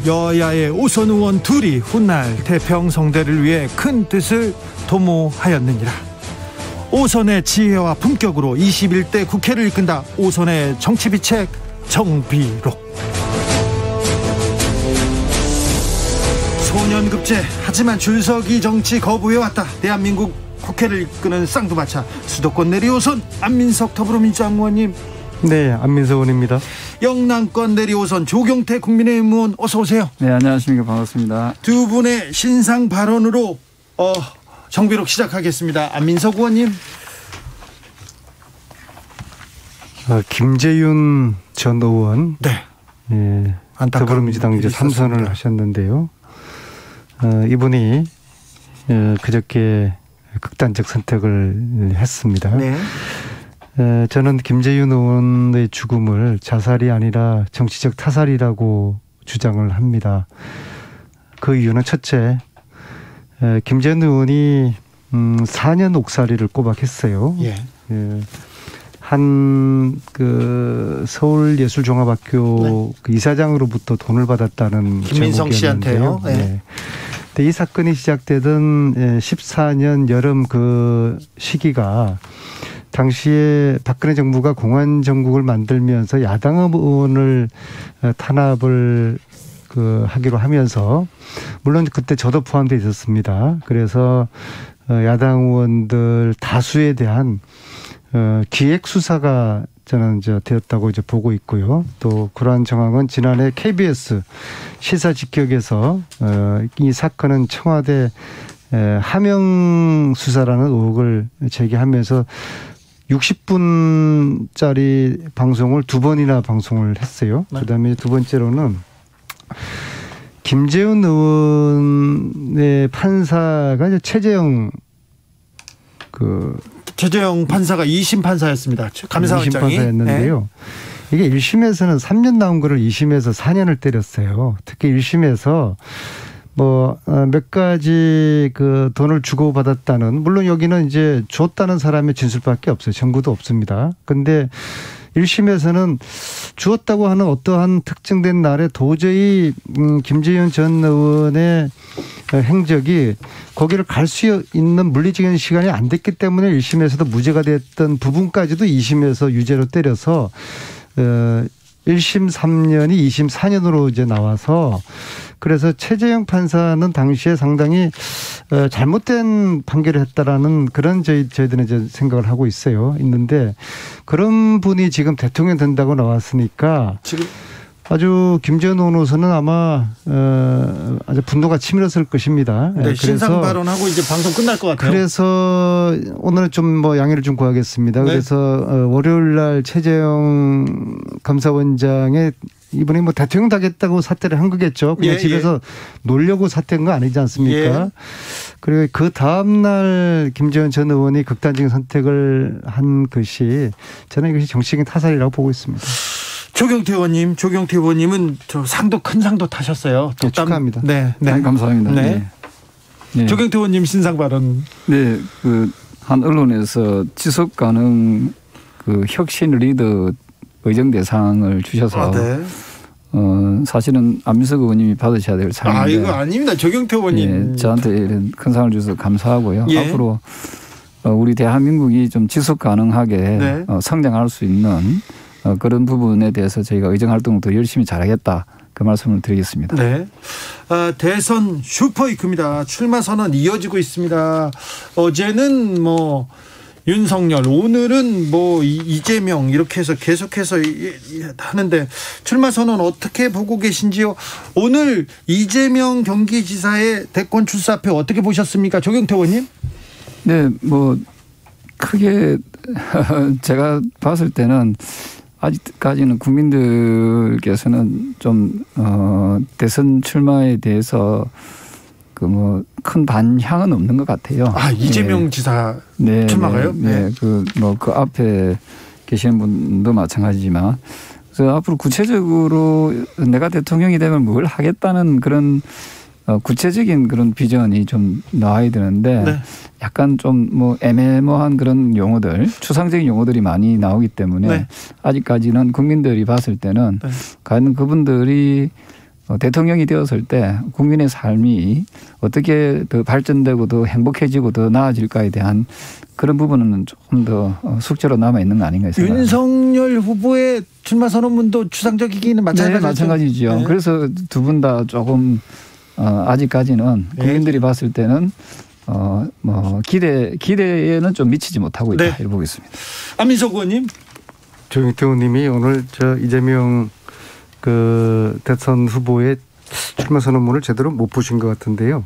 여야의 오선 의원 둘이 훗날 태평성대를 위해 큰 뜻을 도모하였느니라. 오선의 지혜와 품격으로 21대 국회를 이끈다. 오선의 정치비책 정비록. 소년급제, 하지만 줄서기 정치 거부해왔다. 대한민국 국회를 이끄는 쌍두마차 수도권 내리오선 안민석 더불어민주당 의원님. 네, 안민석 의원입니다. 영남권 내리오선 조경태 국민의힘 의원, 어서 오세요. 네, 안녕하십니까. 반갑습니다. 두 분의 신상 발언으로 정비록 시작하겠습니다. 안민석 의원님. 김재윤 전 의원, 네, 예, 더불어민주당 이제 3선을 하셨는데요. 이분이 그저께 극단적 선택을 했습니다. 네. 저는 김재윤 의원의 죽음을 자살이 아니라 정치적 타살이라고 주장을 합니다. 그 이유는 첫째, 김재윤 의원이 4년 옥살이를 꼬박했어요. 예. 한 서울예술종합학교 그 이사장으로부터 돈을 받았다는 김민성 씨한테요. 네. 네. 근데 이 사건이 시작되던 14년 여름 그 시기가 당시에 박근혜 정부가 공안정국을 만들면서 야당 의원을 탄압을 하기로 하면서, 물론 그때 저도 포함되어 있었습니다. 그래서 야당 의원들 다수에 대한 기획 수사가 저는 이제 되었다고 이제 보고 있고요. 또 그러한 정황은 지난해 KBS 시사 직격에서 이 사건은 청와대 하명 수사라는 의혹을 제기하면서 60분짜리 방송을 2번이나 방송을 했어요. 네. 그다음에 두 번째로는 김재훈 의원의 판사가 이제 최재형 판사가 2심 판사였습니다. 감사원장이. 2심 판사였는데요. 네. 이게 1심에서는 3년 나온 거를 2심에서 4년을 때렸어요. 특히 1심에서 몇 가지 돈을 주고받았다는, 물론 여기는 이제 줬다는 사람의 진술밖에 없어요. 증거도 없습니다. 근데 1심에서는 주었다고 하는 어떠한 특정된 날에 도저히 김재윤 전 의원의 행적이 거기를 갈 수 있는 물리적인 시간이 안 됐기 때문에 1심에서도 무죄가 됐던 부분까지도 2심에서 유죄로 때려서 1심 3년이 2심 4년으로 이제 나와서, 그래서 최재형 판사는 당시에 상당히 잘못된 판결을 했다라는 그런 저희들은 이제 생각을 하고 있는데, 그런 분이 지금 대통령 된다고 나왔으니까 지금 아주 김재현 의원으로서는 아마 아주 분노가 치밀었을 것입니다. 네, 그래서 신상 발언하고 이제 방송 끝날 것 같아요. 그래서 오늘은 좀 양해를 좀 구하겠습니다. 네. 그래서 월요일 날 최재형 감사원장의 이분이 대통령 되겠다고 사퇴를 한 거겠죠. 그냥 집에서 놀려고 사퇴한 거 아니지 않습니까? 그리고 그 다음 날 김재현 전 의원이 극단적인 선택을 한 것이, 저는 이것이 정치적인 타살이라고 보고 있습니다. 조경태 의원님은 큰 상도 타셨어요. 네, 축하합니다. 네, 감사합니다. 네. 네. 조경태 의원님 신상 발언. 네, 한 언론에서 지속 가능 혁신 리더 의정 대상을 주셔서 사실은 안민석 의원님이 받으셔야 될 상인데. 이거 아닙니다. 조경태 의원님. 저한테 이런 큰 상을 주셔서 감사하고요. 앞으로 우리 대한민국이 좀 지속 가능하게 성장할 수 있는 그런 부분에 대해서 저희가 의정활동을 더 열심히 잘하겠다, 그 말씀을 드리겠습니다. 네. 대선 슈퍼위크입니다. 출마 선언 이어지고 있습니다. 어제는 윤석열, 오늘은 이재명, 이렇게 해서 계속해서 하는데, 출마 선언 어떻게 보고 계신지요? 오늘 이재명 경기지사의 대권 출사표 어떻게 보셨습니까? 조경태 의원님? 네, 크게 제가 봤을 때는 아직까지는 국민들께서는 좀 대선 출마에 대해서 큰 반향은 없는 것 같아요. 이재명 지사 출마가요? 네. 그 앞에 계시는 분도 마찬가지지만, 그래서 앞으로 구체적으로 내가 대통령이 되면 뭘 하겠다는 그런 구체적인 그런 비전이 좀 나와야 되는데, 약간 좀 애매모호한 그런 용어들, 추상적인 용어들이 많이 나오기 때문에 아직까지는 국민들이 봤을 때는 과연 그분들이 대통령이 되었을 때 국민의 삶이 어떻게 더 발전되고 더 행복해지고 더 나아질까에 대한 그런 부분은 조금 더 숙제로 남아 있는 거 아닌가 생각합니다. 윤석열 후보의 출마 선언문도 추상적이기는 마찬가지죠. 네, 마찬가지죠. 네. 그래서 두 분 다 조금 아직까지는 국민들이 봤을 때는 뭐 기대에는 좀 미치지 못하고 있다 이렇게 보겠습니다. 안민석 의원님, 조영태 의원님이 오늘 저 이재명 그 대선 후보의 출마 선언문을 제대로 못 보신 것 같은데요.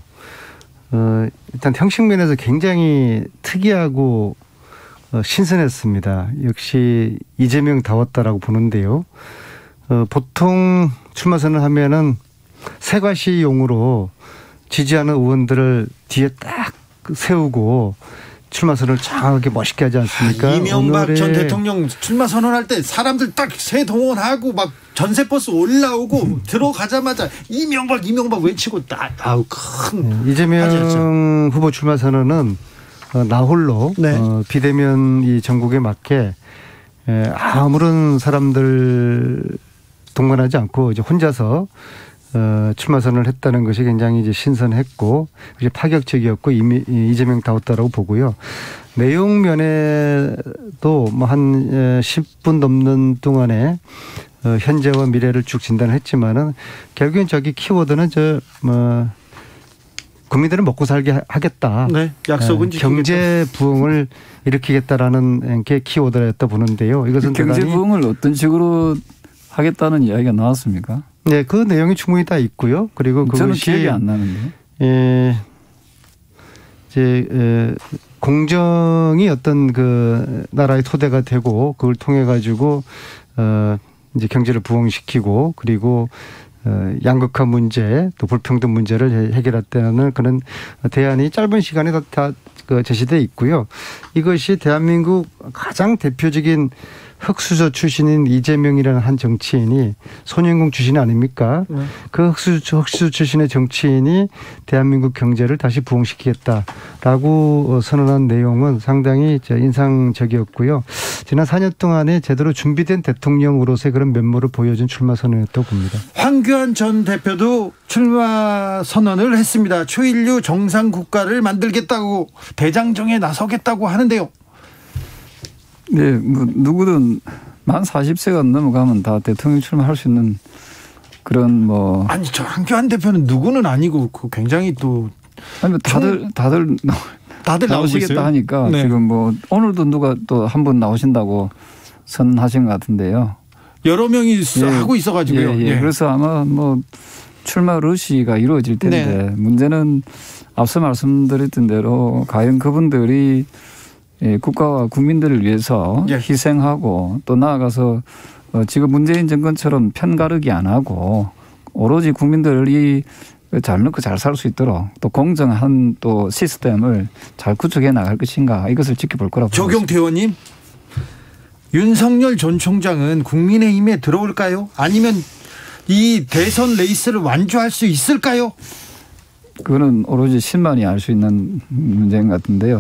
일단 형식 면에서 굉장히 특이하고 신선했습니다. 역시 이재명다웠다라고 보는데요. 보통 출마 선언하면은 세과시용으로 지지하는 의원들을 뒤에 딱 세우고 출마 선언을 장하게 멋있게 하지 않습니까? 이명박 전 대통령 출마 선언할 때 사람들 딱 새 동원하고 막 전세버스 올라오고 들어가자마자 이명박 외치고 딱 큰 이재명 화제였죠. 후보 출마 선언은 나홀로 비대면 이 전국에 맞게 아무런 사람들 동반하지 않고 이제 혼자서 출마 선언을 했다는 것이 굉장히 이제 신선했고 이제 파격적이었고 이재명다웠다라고 보고요. 내용 면에도 뭐 한 10분 넘는 동안에 현재와 미래를 쭉 진단했지만은 결국엔 저기 키워드는 국민들은 먹고 살게 하겠다. 네, 약속은 경제 부흥을 일으키겠다라는 게 키워드였다 보는데요. 이것은 경제 부흥을 어떤 식으로 하겠다는 이야기가 나왔습니까? 네, 그 내용이 충분히 다 있고요. 그리고 그것이 저는 기억이 안 나는데. 이제 공정이 어떤 그 나라의 토대가 되고 그걸 통해 가지고 이제 경제를 부흥시키고 그리고 양극화 문제 또 불평등 문제를 해결했다는 그런 대안이 짧은 시간에 다 제시되어 있고요. 이것이 대한민국 가장 대표적인 흑수저 출신인 이재명이라는 한 정치인이 손영공 출신 아닙니까? 그 흑수저 출신의 정치인이 대한민국 경제를 다시 부흥시키겠다라고 선언한 내용은 상당히 인상적이었고요. 지난 4년 동안에 제대로 준비된 대통령으로서의 그런 면모를 보여준 출마 선언이었다고 봅니다. 황교안 전 대표도 출마 선언을 했습니다. 초일류 정상국가를 만들겠다고 대장정에 나서겠다고 하는데요. 네, 뭐 누구든 만 40세가 넘어가면 다 대통령 출마할 수 있는 그런 뭐 아니 저 황교안 대표는 누구는 아니고 굉장히 또 아니 다들 나오시겠다 하니까 네. 지금 뭐 오늘도 누가 또 한 분 나오신다고 선언하신 것 같은데요. 여러 명이 하고 있어가지고요. 예. 그래서 아마 뭐 출마 러시가 이루어질 텐데 문제는 앞서 말씀드렸던 대로 과연 그분들이 국가와 국민들을 위해서 희생하고 또 나아가서 지금 문재인 정권처럼 편가르기 안 하고 오로지 국민들이 잘 먹고 잘 살 수 있도록 또 공정한 또 시스템을 잘 구축해 나갈 것인가 이것을 지켜볼 거라고 보고 있습니다. 조경태 의원님, 윤석열 전 총장은 국민의힘에 들어올까요? 아니면 이 대선 레이스를 완주할 수 있을까요? 그거는 오로지 신만이 알 수 있는 문제인 것 같은데요.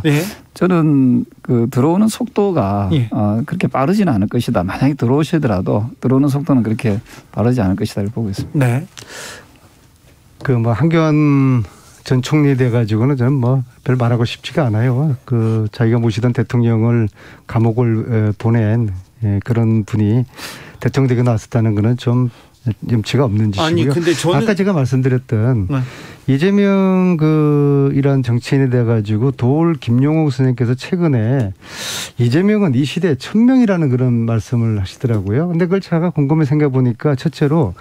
저는 그 들어오는 속도가 그렇게 빠르지는 않을 것이다. 만약에 들어오시더라도 들어오는 속도는 그렇게 빠르지 않을 것이다 이렇게 보고 있습니다. 네. 그 뭐 한교안 전 총리 돼 가지고는 저는 뭐 별 말하고 싶지가 않아요. 그 자기가 모시던 대통령을 감옥을 보낸 그런 분이 대통령 되고 나왔다는 거는 좀 염치가 없는 짓이고요. 아니 근데 저는 아까 제가 말씀드렸던 이재명 이런 정치인에 대해 가지고 도올 김용옥 선생님께서 최근에 이재명은 이 시대의 천명이라는 그런 말씀을 하시더라고요. 근데 그걸 제가 곰곰이 생각해 보니까 첫째로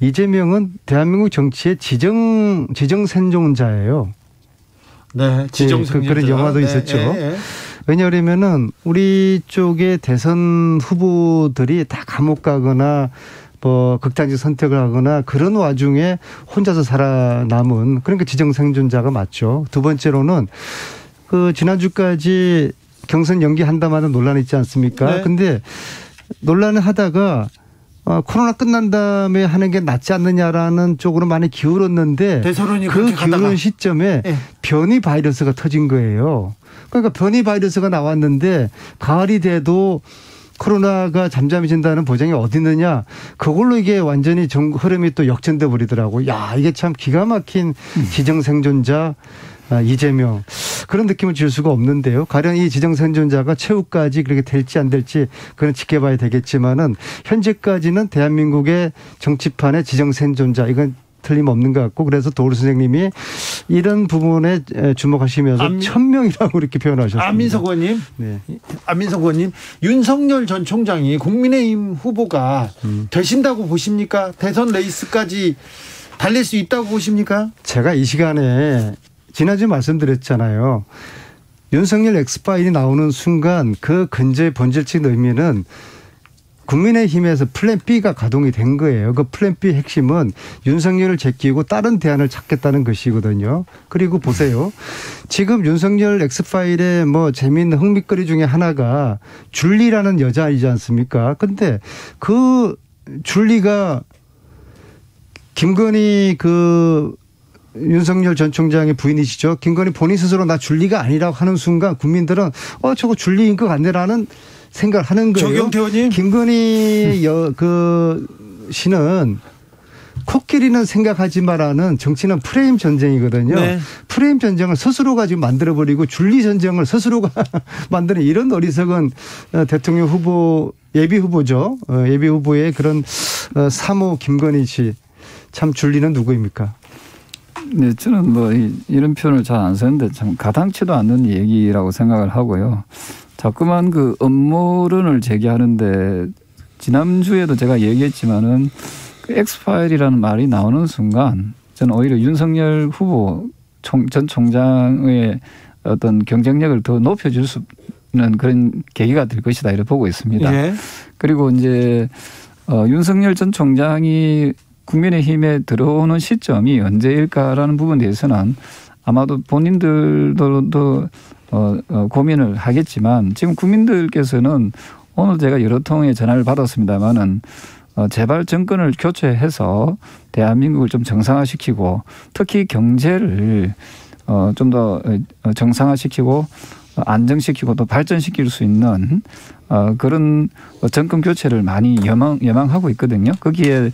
이재명은 대한민국 정치의 지정 생존자예요. 네, 지정 생존자. 그런 영화도 있었죠. 왜냐하면은 우리 쪽의 대선 후보들이 다 감옥 가거나 뭐 극단적 선택을 하거나 그런 와중에 혼자서 살아남은 그러니까 지정생존자가 맞죠. 두 번째로는 그 지난주까지 경선 연기한다마는 논란이 있지 않습니까? 근데 논란을 하다가 코로나 끝난 다음에 하는 게 낫지 않느냐라는 쪽으로 많이 기울었는데 대선론이 그 기울은 시점에 변이 바이러스가 터진 거예요. 그러니까 변이 바이러스가 나왔는데 가을이 돼도 코로나가 잠잠해진다는 보장이 어디 있느냐. 그걸로 이게 완전히 흐름이 또 역전돼 버리더라고요. 야, 이게 참 기가 막힌 지정생존자 이재명 그런 느낌을 줄 수가 없는데요. 가령 이 지정생존자가 최후까지 그렇게 될지 안 될지 그건 지켜봐야 되겠지만은 현재까지는 대한민국의 정치판의 지정생존자 이건 틀림없는 것 같고 그래서 도울 선생님이 이런 부분에 주목하시면서 1000명이라고 이렇게 표현하셨습니다. 안민석 의원님, 네. 안민석 의원님, 윤석열 전 총장이 국민의힘 후보가 되신다고 보십니까? 대선 레이스까지 달릴 수 있다고 보십니까? 제가 이 시간에 지난주에 말씀드렸잖아요. 윤석열 엑스파일이 나오는 순간 그 근저의 본질적인 의미는 국민의힘에서 플랜 B가 가동이 된 거예요. 그 플랜 B 핵심은 윤석열을 제끼고 다른 대안을 찾겠다는 것이거든요. 그리고 보세요. 지금 윤석열 엑스파일의 뭐 재미있는 흥미거리 중에 하나가 줄리라는 여자이지 않습니까? 근데 그 줄리가 김건희 윤석열 전 총장의 부인이시죠. 김건희 본인 스스로 나 줄리가 아니라고 하는 순간 국민들은 저거 줄리인 것 같네라는 생각을 하는 거예요. 조경태 의원님. 김건희 씨는 코끼리는 생각하지 마라는 정치는 프레임 전쟁이거든요. 네. 프레임 전쟁을 스스로가 지금 만들어버리고 줄리 전쟁을 스스로가 만드는 이런 어리석은 대통령 후보 예비 후보죠. 예비 후보의 그런 사모 김건희 씨. 참 줄리는 누구입니까? 네, 저는 뭐 이런 표현을 잘 안 쓰는데 참 가당치도 않는 얘기라고 생각을 하고요. 자꾸만 그 음모론을 제기하는데 지난주에도 제가 얘기했지만은 그 엑스파일이라는 말이 나오는 순간 저는 오히려 윤석열 후보 전 총장의 어떤 경쟁력을 더 높여줄 수 있는 그런 계기가 될 것이다 이렇게 보고 있습니다. 예. 그리고 이제 윤석열 전 총장이 국민의힘에 들어오는 시점이 언제일까라는 부분에 대해서는 아마도 본인들도 고민을 하겠지만 지금 국민들께서는 오늘 제가 여러 통의 전화를 받았습니다마는 제발 정권을 교체해서 대한민국을 좀 정상화시키고 특히 경제를 좀 더 정상화시키고 안정시키고 또 발전시킬 수 있는 그런 정권 교체를 많이 예망하고 있거든요. 거기에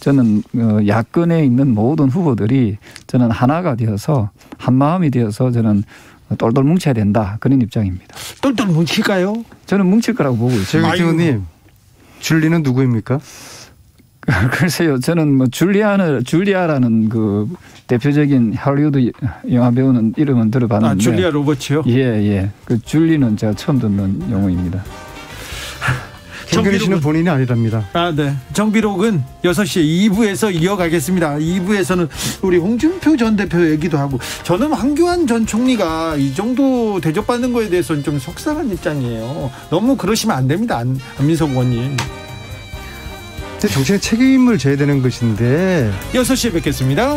저는 야권에 있는 모든 후보들이 저는 하나가 되어서 한마음이 되어서 저는 똘똘 뭉쳐야 된다 그런 입장입니다. 똘똘 뭉칠까요? 저는 뭉칠 거라고 보고 있습니다. 정 의원님, 줄리는 누구입니까? 글쎄요. 저는 뭐 줄리아라는 그 대표적인 할리우드 영화 배우는 이름은 들어봤는데. 줄리아 로버츠요? 예. 그 줄리는 제가 처음 듣는 용어입니다. 김건희 씨는 본인이 아니랍니다. 네. 정비록은 6시에 2부에서 이어가겠습니다. 2부에서는 우리 홍준표 전 대표 얘기도 하고 저는 황교안 전 총리가 이 정도 대접받는 거에 대해서는 좀 속상한 입장이에요. 너무 그러시면 안 됩니다. 안민석 의원님. 정치의 책임을 져야 되는 것인데 6시에 뵙겠습니다.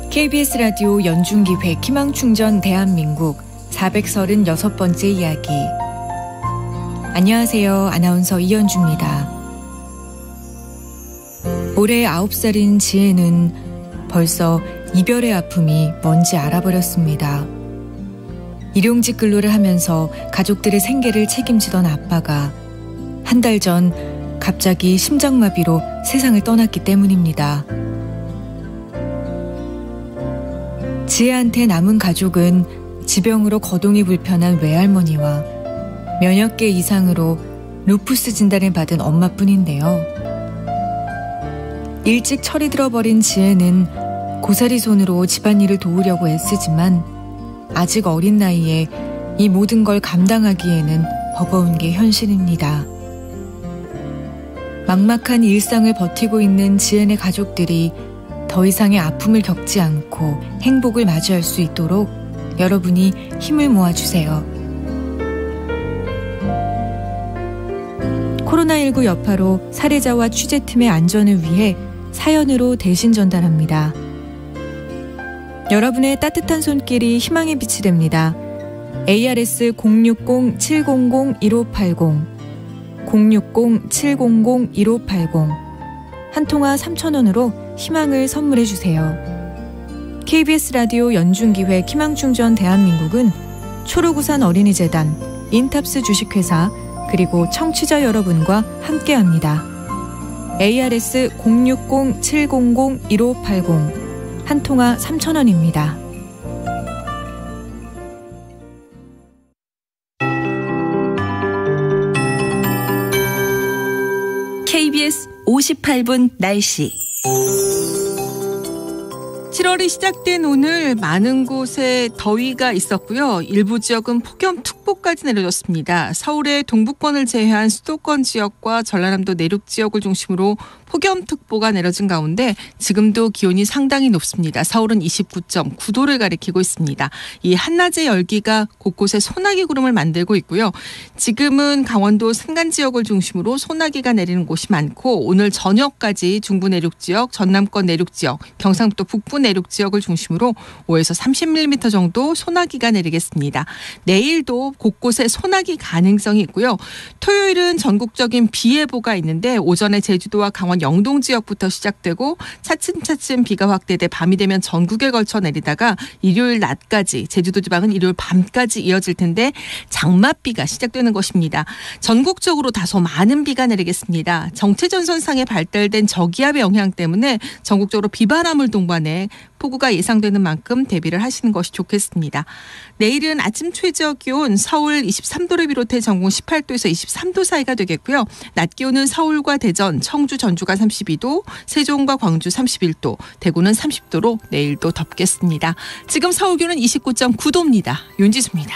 KBS 라디오 연중기획 희망충전 대한민국 436번째 이야기. 안녕하세요. 아나운서 이현주입니다. 올해 9살인 지혜는 벌써 이별의 아픔이 뭔지 알아버렸습니다. 일용직 근로를 하면서 가족들의 생계를 책임지던 아빠가 한 달 전 갑자기 심장마비로 세상을 떠났기 때문입니다. 지혜한테 남은 가족은 지병으로 거동이 불편한 외할머니와 면역계 이상으로 루푸스 진단을 받은 엄마뿐인데요. 일찍 철이 들어버린 지혜는 고사리 손으로 집안일을 도우려고 애쓰지만 아직 어린 나이에 이 모든 걸 감당하기에는 버거운 게 현실입니다. 막막한 일상을 버티고 있는 지혜네 가족들이 더 이상의 아픔을 겪지 않고 행복을 마주할 수 있도록 여러분이 힘을 모아주세요. 코로나19 여파로 사례자와 취재팀의 안전을 위해 사연으로 대신 전달합니다. 여러분의 따뜻한 손길이 희망의 빛이 됩니다. ARS 060-700-1580 060-700-1580 한 통화 3,000원으로 희망을 선물해 주세요. KBS 라디오 연중기획 희망충전 대한민국은 초록우산 어린이재단, 인탑스 주식회사, 그리고 청취자 여러분과 함께합니다. ARS 060-700-1580 한 통화 3,000원입니다. KBS 58분 날씨. 7월이 시작된 오늘 많은 곳에 더위가 있었고요. 일부 지역은 폭염특보까지 내려졌습니다. 서울의 동부권을 제외한 수도권 지역과 전라남도 내륙 지역을 중심으로 폭염특보가 내려진 가운데 지금도 기온이 상당히 높습니다. 서울은 29.9도를 가리키고 있습니다. 이 한낮의 열기가 곳곳에 소나기 구름을 만들고 있고요. 지금은 강원도 산간 지역을 중심으로 소나기가 내리는 곳이 많고 오늘 저녁까지 중부 내륙 지역, 전남권 내륙 지역, 경상북도 북부 내륙 지역을 중심으로 5에서 30mm 정도 소나기가 내리겠습니다. 내일도 곳곳에 소나기 가능성이 있고요. 토요일은 전국적인 비 예보가 있는데 오전에 제주도와 강원 영동 지역부터 시작되고 차츰차츰 비가 확대돼 밤이 되면 전국에 걸쳐 내리다가 일요일 낮까지, 제주도 지방은 일요일 밤까지 이어질 텐데 장맛비가 시작되는 것입니다. 전국적으로 다소 많은 비가 내리겠습니다. 정체전선상에 발달된 저기압의 영향 때문에 전국적으로 비바람을 동반해 폭우가 예상되는 만큼 대비를 하시는 것이 좋겠습니다. 내일은 아침 최저 기온 서울 23도를 비롯해 전국 18도에서 23도 사이가 되겠고요. 낮 기온은 서울과 대전, 청주, 전주가 32도, 세종과 광주 31도, 대구는 30도로 내일도 덥겠습니다. 지금 서울 기온은 29.9도입니다. 윤지수입니다.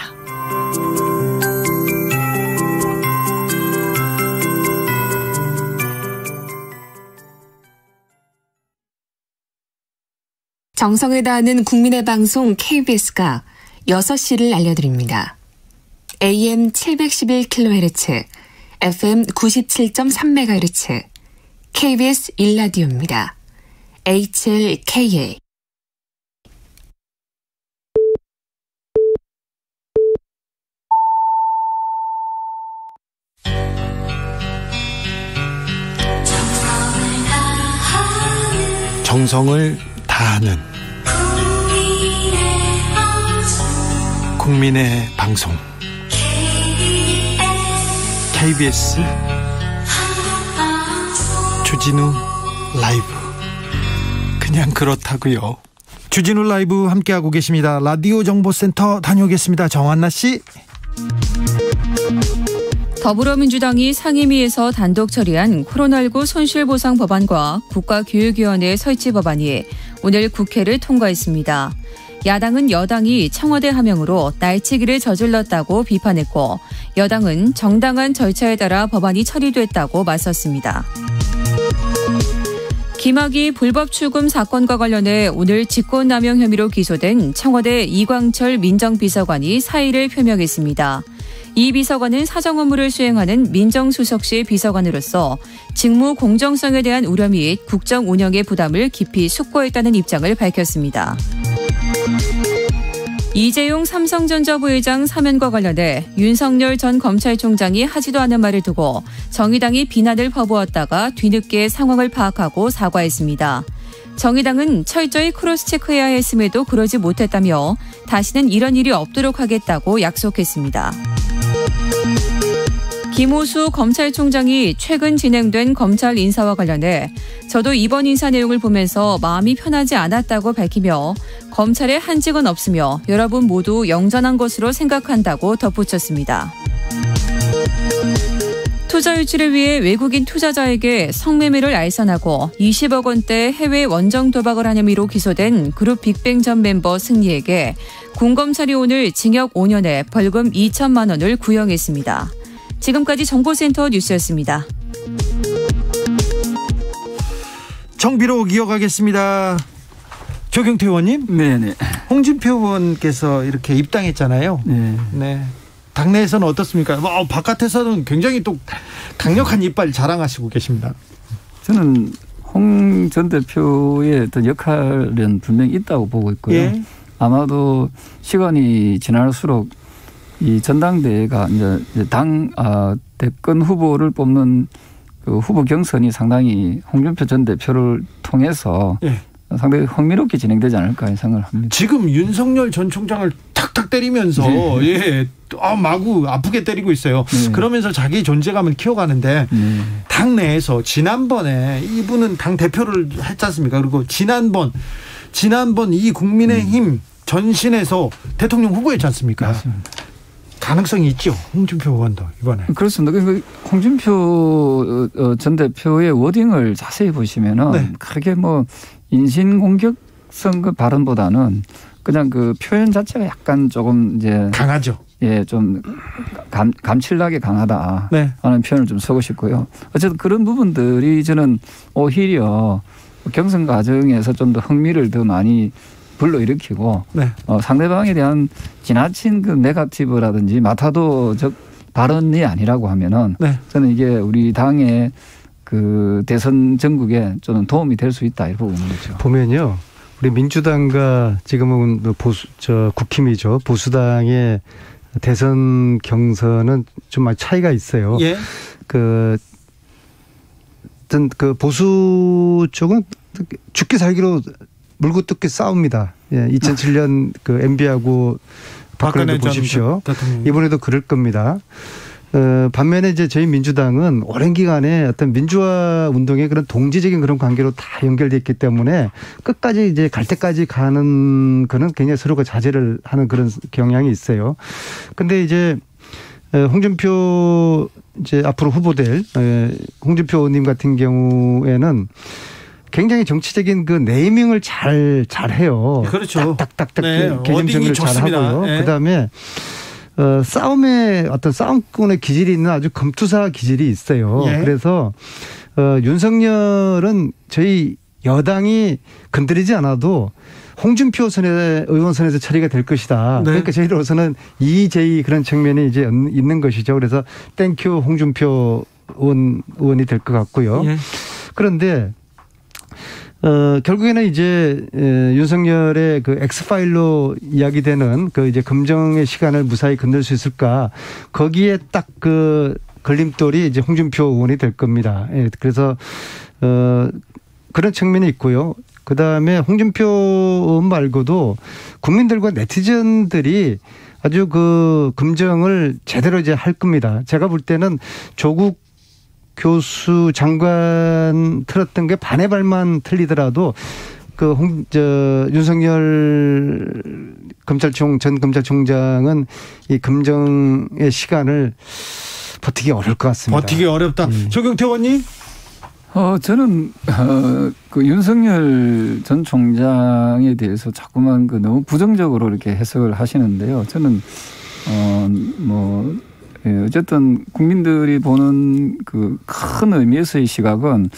정성을 다하는 국민의 방송 KBS가 6시를 알려드립니다. AM 711kHz, FM 97.3MHz, KBS 1라디오입니다. HLKA. 정성을 다하는 국민의 방송 KBS 주진우 라이브. 그냥 그렇다고요. 주진우 라이브 함께하고 계십니다. 라디오 정보센터 다녀오겠습니다. 정한나 씨. 더불어민주당이 상임위에서 단독 처리한 코로나19 손실보상 법안과 국가교육위원회 설치 법안이 오늘 국회를 통과했습니다. 야당은 여당이 청와대 하명으로 날치기를 저질렀다고 비판했고 여당은 정당한 절차에 따라 법안이 처리됐다고 맞섰습니다. 김학의 불법 출금 사건과 관련해 오늘 직권남용 혐의로 기소된 청와대 이광철 민정비서관이 사의를 표명했습니다. 이 비서관은 사정 업무를 수행하는 민정수석실 비서관으로서 직무 공정성에 대한 우려 및 국정 운영의 부담을 깊이 숙고했다는 입장을 밝혔습니다. 이재용 삼성전자 부회장 사면과 관련해 윤석열 전 검찰총장이 하지도 않은 말을 두고 정의당이 비난을 퍼부었다가 뒤늦게 상황을 파악하고 사과했습니다. 정의당은 철저히 크로스체크해야 했음에도 그러지 못했다며 다시는 이런 일이 없도록 하겠다고 약속했습니다. 김호수 검찰총장이 최근 진행된 검찰 인사와 관련해 저도 이번 인사 내용을 보면서 마음이 편하지 않았다고 밝히며 검찰에 한직은 없으며 여러분 모두 영전한 것으로 생각한다고 덧붙였습니다. 투자 유치를 위해 외국인 투자자에게 성매매를 알선하고 20억 원대 해외 원정 도박을 한 혐의로 기소된 그룹 빅뱅 전 멤버 승리에게 군검찰이 오늘 징역 5년에 벌금 2천만 원을 구형했습니다. 지금까지 정보센터 뉴스였습니다. 정비록 이어가겠습니다. 조경태 의원님. 네네. 홍준표 의원께서 이렇게 입당했잖아요. 네. 당내에서는 어떻습니까? 바깥에서는 굉장히 또 강력한 이빨 자랑하시고 계십니다. 저는 홍 전 대표의 어떤 역할은 분명히 있다고 보고 있고요. 예. 아마도 시간이 지날수록 이 전당대회가 이제 당 대권 후보를 뽑는 그 후보 경선이 상당히 홍준표 전 대표를 통해서 예. 상당히 흥미롭게 진행되지 않을까 생각을 합니다. 지금 윤석열 전 총장을 탁탁 때리면서 마구 아프게 때리고 있어요. 그러면서 자기 존재감을 키워가는데 당 내에서 지난번에 이분은 당 대표를 했지 않습니까? 그리고 지난번 이 국민의힘 전신에서 대통령 후보였지 않습니까? 맞습니다. 가능성이 있죠. 홍준표 의원도 이번에. 그렇습니다. 홍준표 전 대표의 워딩을 자세히 보시면은 크게 뭐 인신공격성 그 발언보다는 그냥 그 표현 자체가 약간 조금 이제 강하죠. 예, 좀 감칠나게 강하다 하는 표현을 좀 쓰고 싶고요. 어쨌든 그런 부분들이 저는 오히려 경선 과정에서 좀 더 흥미를 더 많이 불러일으키고 상대방에 대한 지나친 그 네거티브라든지 마타도적 발언이 아니라고 하면은 저는 이게 우리 당의 그 대선 전국에 저는 도움이 될 수 있다 이렇게 보는 거죠. 보면요, 우리 민주당과 지금은 국힘이죠. 보수당의 대선 경선은 좀 차이가 있어요. 예. 그 보수 쪽은 죽기 살기로 물고 뜯기 싸웁니다. 예, 2007년 그 MB하고 박근혜도 보십시오. 이번에도 그럴 겁니다. 반면에 이제 저희 민주당은 오랜 기간에 어떤 민주화 운동의 그런 동지적인 그런 관계로 다 연결돼 있기 때문에 끝까지 이제 갈 때까지 가는 거는 굉장히 서로가 자제를 하는 그런 경향이 있어요. 근데 이제 홍준표 이제 앞으로 후보될 홍준표 의원님 같은 경우에는 굉장히 정치적인 그 네이밍을 잘 해요. 그렇죠. 딱딱딱딱 개념 정리를 잘 하고요. 그다음에 싸움의 어떤 싸움꾼의 기질이 있는 아주 검투사 기질이 있어요. 그래서 윤석열은 저희 여당이 건드리지 않아도 홍준표 의원 선에서 처리가 될 것이다. 그러니까 저희로서는 EJ 그런 측면이 이제 있는 것이죠. 그래서 땡큐 홍준표 의원이 될 것 같고요. 그런데 결국에는 이제 윤석열의 그 엑스파일로 이야기되는 그 이제 검증의 시간을 무사히 건널 수 있을까? 거기에 딱 그 걸림돌이 이제 홍준표 의원이 될 겁니다. 그래서 그런 측면이 있고요. 그 다음에 홍준표 의원 말고도 국민들과 네티즌들이 아주 그 검증을 제대로 이제 할 겁니다. 제가 볼 때는 조국 교수 장관 틀었던 게 반의 발만 틀리더라도 그 윤석열 전 검찰총장은 이 검증의 시간을 버티기 어려울 것 같습니다. 버티기 어렵다. 조경태 의원님? 저는 그 윤석열 전 총장에 대해서 자꾸만 그 너무 부정적으로 이렇게 해석을 하시는데요. 저는 어쨌든 국민들이 보는 그 큰 의미에서의 시각은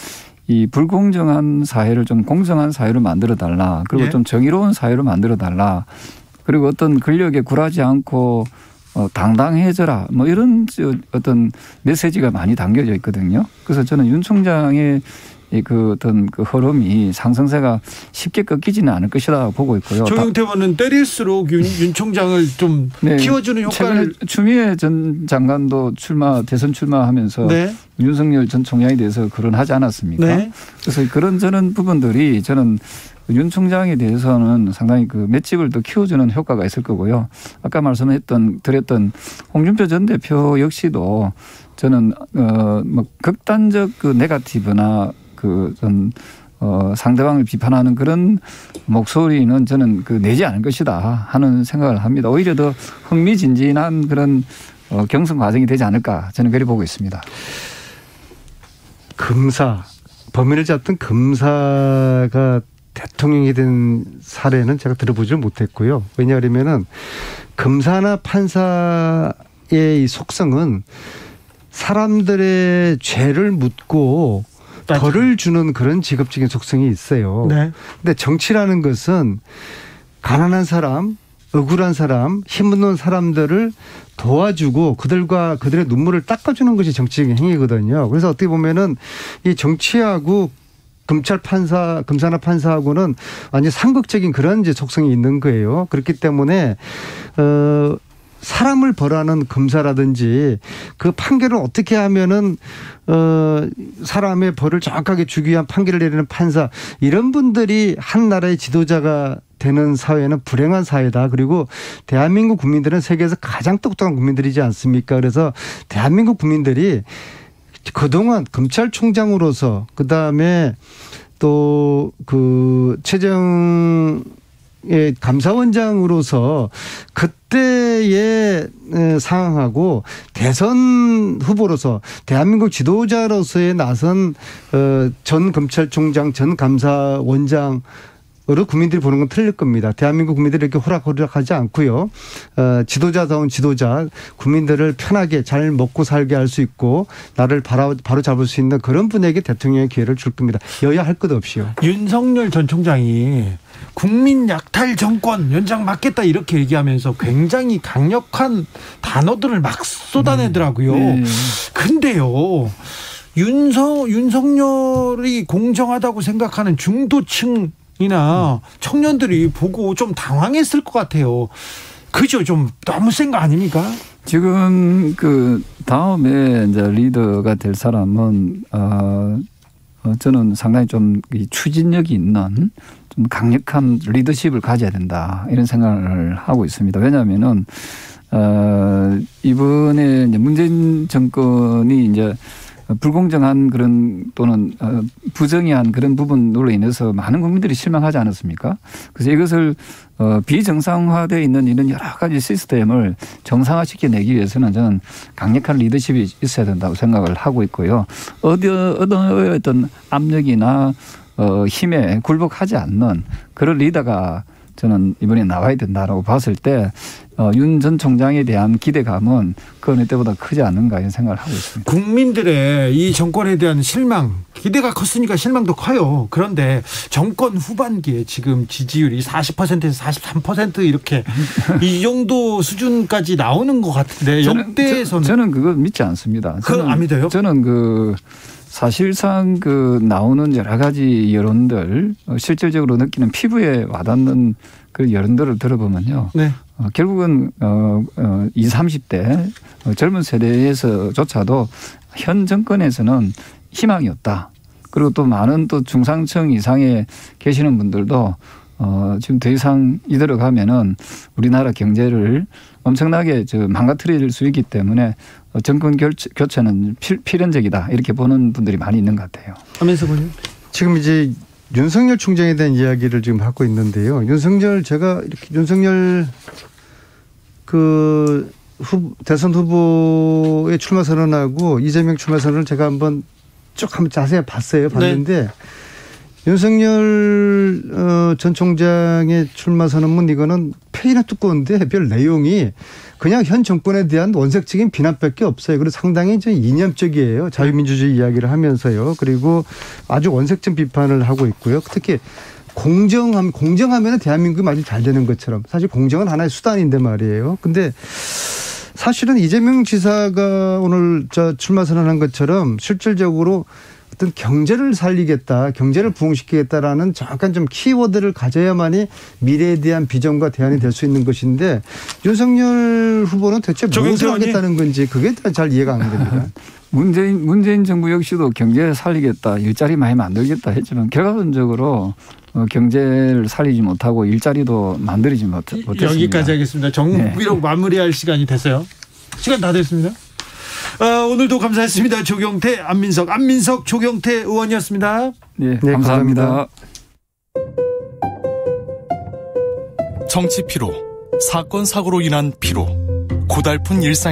이 불공정한 사회를 좀 공정한 사회로 만들어 달라. 그리고 좀 정의로운 사회로 만들어 달라. 그리고 어떤 권력에 굴하지 않고 당당해져라. 뭐 이런 어떤 메시지가 많이 담겨져 있거든요. 그래서 저는 윤 총장의 그 어떤 그 흐름이 상승세가 쉽게 꺾이지는 않을 것이다 보고 있고요. 조경태 의원은 때릴수록 윤 총장을 좀 키워주는 효과를. 추미애 전 장관도 대선 출마하면서 윤석열 전 총장에 대해서 거론하지 않았습니까? 그래서 그런 저런 부분들이 저는 윤 총장에 대해서는 상당히 그 맷집을 더 키워주는 효과가 있을 거고요. 아까 드렸던 홍준표 전 대표 역시도 저는 뭐 극단적 그 네거티브나 상대방을 비판하는 그런 목소리는 저는 내지 않을 것이다 하는 생각을 합니다. 오히려 더 흥미진진한 그런 경선 과정이 되지 않을까 저는 그렇게 보고 있습니다. 범인을 잡던 검사가 대통령이 된 사례는 제가 들어보지 못했고요. 왜냐하면은 검사나 판사의 이 속성은 사람들의 죄를 묻고 벌을 주는 그런 직업적인 속성이 있어요. 근데 정치라는 것은 가난한 사람, 억울한 사람, 힘없는 사람들을 도와주고 그들의 눈물을 닦아주는 것이 정치적인 행위거든요. 그래서 어떻게 보면은 이 정치하고 검사나 판사하고는 완전 상극적인 그런 이제 속성이 있는 거예요. 그렇기 때문에 사람을 벌하는 검사라든지 그 판결을 어떻게 하면은 사람의 벌을 정확하게 주기 위한 판결을 내리는 판사 이런 분들이 한 나라의 지도자가 되는 사회는 불행한 사회다. 그리고 대한민국 국민들은 세계에서 가장 똑똑한 국민들이지 않습니까? 그래서 대한민국 국민들이 그동안 검찰총장으로서 그다음에 또 그 최정의 감사원장으로서 그때의 상황하고 대선 후보로서 대한민국 지도자로서의 나선 전 검찰총장 전 감사원장 으로 국민들이 보는 건 틀릴 겁니다. 대한민국 국민들이 이렇게 호락호락하지 않고요. 지도자다운 지도자, 국민들을 편하게 잘 먹고 살게 할 수 있고 나를 바로 잡을 수 있는 그런 분에게 대통령의 기회를 줄 겁니다. 여야 할 것 없이요. 윤석열 전 총장이 국민 약탈 정권 연장 맞겠다 이렇게 얘기하면서 굉장히 강력한 단어들을 막 쏟아내더라고요. 근데요. 윤석열이 공정하다고 생각하는 중도층 이나 청년들이 보고 좀 당황했을 것 같아요. 그죠? 좀 너무 센 거 아닙니까? 지금 그 다음에 이제 리더가 될 사람은 저는 상당히 좀 추진력이 있는 좀 강력한 리더십을 가져야 된다 이런 생각을 하고 있습니다. 왜냐하면은 이번에 이제 문재인 정권이 이제 불공정한 그런 또는 부정의한 그런 부분으로 인해서 많은 국민들이 실망하지 않았습니까? 그래서 이것을 비정상화되어 있는 이런 여러 가지 시스템을 정상화시켜내기 위해서는 저는 강력한 리더십이 있어야 된다고 생각을 하고 있고요. 어떤 압력이나 힘에 굴복하지 않는 그런 리더가 저는 이번에 나와야 된다라고 봤을 때 윤 전 총장에 대한 기대감은 그 어느 때보다 크지 않은가 이런 생각을 하고 있습니다. 국민들의 이 정권에 대한 실망, 기대가 컸으니까 실망도 커요. 그런데 정권 후반기에 지금 지지율이 40%에서 43% 이렇게 이 정도 수준까지 나오는 것 같은데 역대에서는 저는 그거 믿지 않습니다. 그건 안 믿어요? 저는 사실상 나오는 여러 가지 여론들 실질적으로 느끼는 피부에 와닿는 그 여론들을 들어보면요. 네. 결국은 20, 30대 젊은 세대에서조차도 현 정권에서는 희망이 없다. 그리고 또 많은 또 중상층 이상에 계시는 분들도 지금 더 이상 이대로 가면은 우리나라 경제를 엄청나게 망가뜨릴 수 있기 때문에 정권 교체는 필연적이다 이렇게 보는 분들이 많이 있는 것 같아요. 하면서 보니 지금 이제 윤석열 총장에 대한 이야기를 지금 하고 있는데요. 제가 이렇게 윤석열 대선 후보의 출마 선언하고 이재명 출마 선언을 제가 한번 자세히 봤는데. 네. 윤석열 전 총장의 출마 선언문 이거는 페이나 두꺼운데 별 내용이 그냥 현 정권에 대한 원색적인 비난밖에 없어요. 그리고 상당히 좀 이념적이에요. 자유민주주의 이야기를 하면서요. 그리고 아주 원색적 비판을 하고 있고요. 특히 공정하면 대한민국이 아주 잘 되는 것처럼 사실 공정은 하나의 수단인데 말이에요. 근데 사실은 이재명 지사가 오늘 출마 선언한 것처럼 실질적으로 어떤 경제를 살리겠다, 경제를 부흥시키겠다라는 정확한 좀 키워드를 가져야만이 미래에 대한 비전과 대안이 될 수 있는 것인데 윤석열 후보는 대체 무엇을 하겠다는 건지 그게 잘 이해가 안 됩니다. 문재인 정부 역시도 경제를 살리겠다, 일자리 많이 만들겠다 했지만 결과론적으로 경제를 살리지 못하고 일자리도 만들지 못했습니다. 여기까지 하겠습니다. 정비록 네. 마무리할 시간이 됐어요. 시간 다 됐습니다. 오늘도 감사했습니다. 조경태, 안민석, 조경태 의원이었습니다. 네, 감사합니다. 정치 피로, 사건 사고로 인한 피로, 고달픈 일상